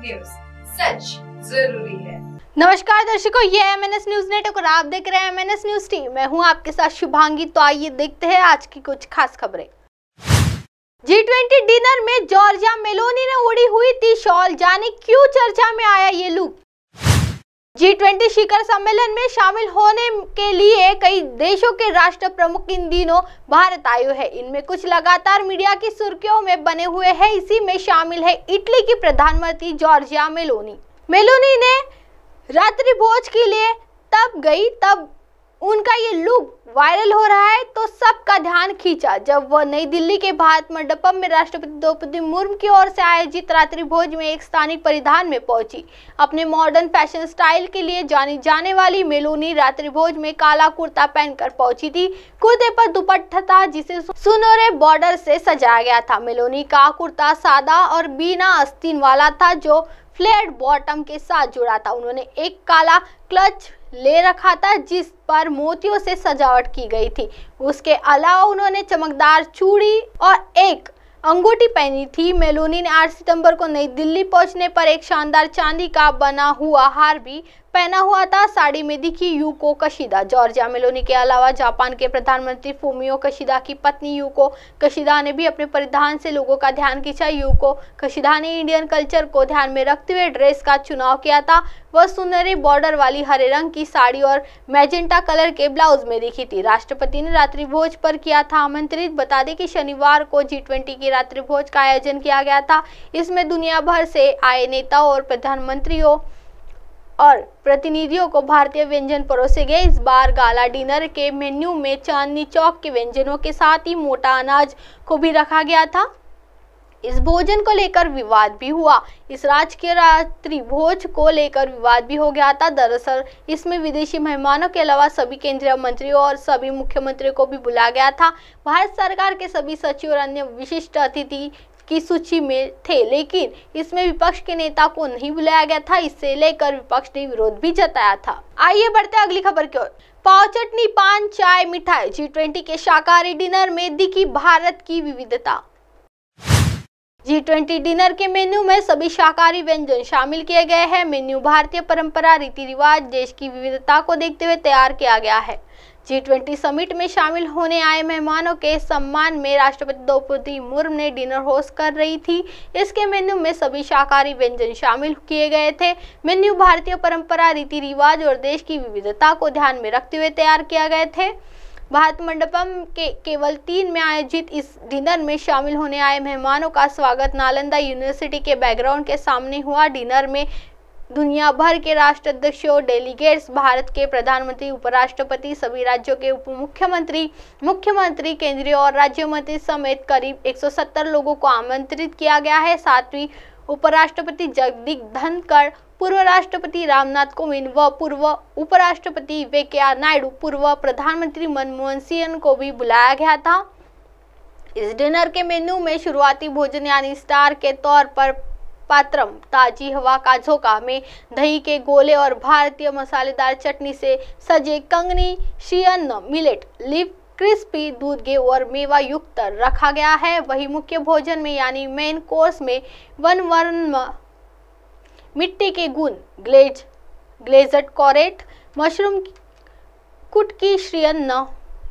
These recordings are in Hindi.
न्यूज, सच जरूरी है। नमस्कार दर्शकों, ये MNS न्यूज नेटवर्क और आप देख रहे हैं MNS न्यूज टीवी। मैं हूं आपके साथ शुभांगी। तो आइए देखते हैं आज की कुछ खास खबरें। G20 डिनर में जॉर्जिया मेलोनी ने उड़ी हुई थी शॉल, जाने क्यों चर्चा में आया ये लुक। G20 शिखर सम्मेलन में शामिल होने के लिए कई देशों के राष्ट्र प्रमुख इन दिनों भारत आए हैं। इनमें कुछ लगातार मीडिया की सुर्खियों में बने हुए हैं। इसी में शामिल है इटली की प्रधानमंत्री जॉर्जिया मेलोनी। मेलोनी ने रात्रि भोज के लिए तब गई तब उनका ये लुक वायरल हो रहा है तो सबका ध्यान खींचा जब वह नई दिल्ली के भारत मंडपम में राष्ट्रपति द्रौपदी मुर्मू की ओर से आयोजित रात्रि भोज में एक स्थानीय परिधान में पहुंची। अपने मॉडर्न फैशन स्टाइल के लिए जानी जाने वाली मेलोनी रात्रि भोज में काला कुर्ता पहनकर पहुंची थी। कुर्ते पर दुपट्टा था जिसे सुनहरे बॉर्डर से सजाया गया था। मेलोनी का कुर्ता सादा और बिना आस्तीन वाला था जो फ्लैट बॉटम के साथ जुड़ा था। उन्होंने एक काला क्लच ले रखा था जिस पर मोतियों से सजावट की गई थी। उसके अलावा उन्होंने चमकदार चूड़ी और एक अंगूठी पहनी थी। मेलोनी ने 8 सितंबर को नई दिल्ली पहुंचने पर एक शानदार चांदी का बना हुआ हार भी पहना हुआ था। साड़ी में दिखी यूको कशिदा। जॉर्जिया मेलोनी के अलावा जापान के प्रधानमंत्री फूमियो कशिदा की पत्नी यूको कशिदा ने भी अपने परिधान से लोगों का ध्यान खींचा। यूको कशिदा ने इंडियन कल्चर को ध्यान में रखते हुए ड्रेस का चुनाव किया था। वह सुनहरे बॉर्डर वाली हरे रंग की साड़ी और मैजेंटा कलर के ब्लाउज में दिखी थी। राष्ट्रपति ने रात्रि भोज पर किया था आमंत्रित। बता दें कि शनिवार को G20 की रात्रि भोज का आयोजन किया गया था। इसमें दुनिया भर से आए नेताओं और प्रधानमंत्रियों और प्रतिनिधियों को भारतीय व्यंजन परोसे गए। इस बार गाला डिनर के मेन्यू में चांदनी चौक के व्यंजनों के साथ ही मोटा अनाज को भी रखा गया था। इस भोजन को लेकर विवाद भी हुआ। इस राजकीय रात्रि भोज को लेकर विवाद भी हो गया था। दरअसल इसमें विदेशी मेहमानों के अलावा सभी केंद्रीय मंत्रियों और सभी मुख्यमंत्रियों को भी बुलाया गया था। भारत सरकार के सभी सचिव और अन्य विशिष्ट अतिथि की सूची में थे, लेकिन इसमें विपक्ष के नेता को नहीं बुलाया गया था। इससे लेकर विपक्ष ने विरोध भी जताया था। आइए बढ़ते अगली खबर की ओर। पाव, चटनी, पान, चाय, मिठाई। G20 के शाकाहारी डिनर में दिखी भारत की विविधता। G20 डिनर के मेन्यू में सभी शाकाहारी व्यंजन शामिल किए गए हैं। मेन्यू भारतीय परंपरा, रीति रिवाज, देश की विविधता को देखते हुए तैयार किया गया है। G20 समिट में शामिल होने आए मेहमानों के सम्मान में राष्ट्रपति द्रौपदी मुर्मू ने डिनर होस्ट कर रही थी। इसके मेन्यू में सभी शाकाहारी व्यंजन शामिल किए गए थे। मेन्यू भारतीय परंपरा, रीति रिवाज और देश की विविधता को ध्यान में रखते हुए तैयार किए गए थे। भारत मंडपम के केवल 3 में आयोजित इस डिनर में शामिल होने आए मेहमानों का स्वागत नालंदा यूनिवर्सिटी के बैकग्राउंड के सामने हुआ। डिनर में दुनिया भर के राष्ट्राध्यक्षों, डेलीगेट्स, भारत के प्रधानमंत्री, उपराष्ट्रपति, सभी राज्यों के उप मुख्यमंत्री, मुख्यमंत्री, केंद्रीय और राज्य मंत्री समेत करीब 170 लोगों को आमंत्रित किया गया है। साथ ही उपराष्ट्रपति जगदीप धनखड़, पूर्व राष्ट्रपति रामनाथ कोविंद व पूर्व उपराष्ट्रपति वेंकैया नायडू, पूर्व प्रधानमंत्री मनमोहन सिंह को भी बुलाया गया था। इस डिनर के मेन्यू में शुरुआती भोजन यानी स्टार के तौर पर पात्रम, ताजी हवा का झोंका में दही के गोले और भारतीय मसालेदार चटनी से सजे कंगनी, श्रीअन्न, मिलेट, लीफ क्रिस्पी, दूध, गेहूं और मेवा युक्त रखा गया है। वही मुख्य भोजन में यानी मेन कोर्स में वनवर्न मिट्टी के गुण, ग्लेज्ड कॉरेट, मशरूम कुटकी, श्रीअन्न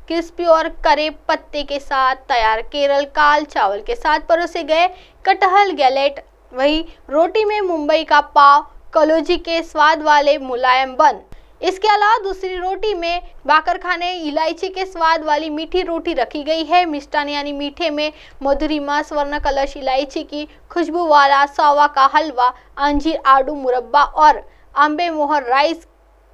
क्रिस्पी और करे पत्ते के साथ तैयार केरल काल चावल के साथ परोसे गए कटहल गैलेट। वही रोटी में मुंबई का पाव, कलौजी के स्वाद वाले मुलायम बन। इसके अलावा दूसरी रोटी में बाकरखाने इलायची के स्वाद वाली मीठी रोटी रखी गई है। मिष्टान यानी मीठे में मधुरिमा, स्वर्ण कलश, इलायची की खुशबू वाला सावा का हलवा, अंजीर, आड़ू मुरब्बा और अम्बे मोहर राइस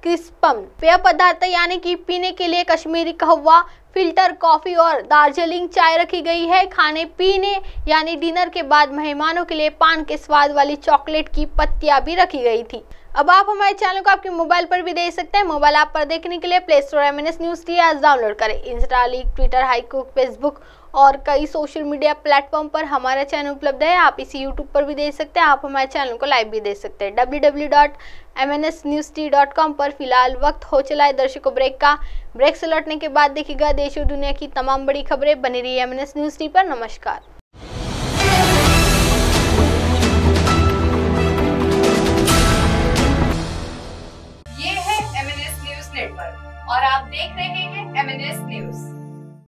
क्रिस्पम। पेय पदार्थ यानी कि पीने के लिए कश्मीरी कहवा, फिल्टर कॉफी और दार्जिलिंग चाय रखी गई है। खाने पीने यानी डिनर के बाद मेहमानों के लिए पान के स्वाद वाली चॉकलेट की पत्तियां भी रखी गई थी। अब आप हमारे चैनल को आपके मोबाइल पर भी देख सकते हैं। मोबाइल ऐप पर देखने के लिए play store MNS news T आज डाउनलोड करें। इंस्टा, ट्विटर, हाईकुक, फेसबुक और कई सोशल मीडिया प्लेटफॉर्म पर हमारा चैनल उपलब्ध है। आप इसे यूट्यूब पर भी देख सकते हैं। आप हमारे चैनल को लाइव भी देख सकते हैं। www.mnsnewst.com पर फिलहाल वक्त हो चला है दर्शकों ब्रेक का। ब्रेक से लौटने के बाद देखिएगा देश और दुनिया की तमाम बड़ी खबरें। बनी रही MNS न्यूज टी पर। नमस्कार। नेटवर्क और आप देख रहे हैं MNS न्यूज।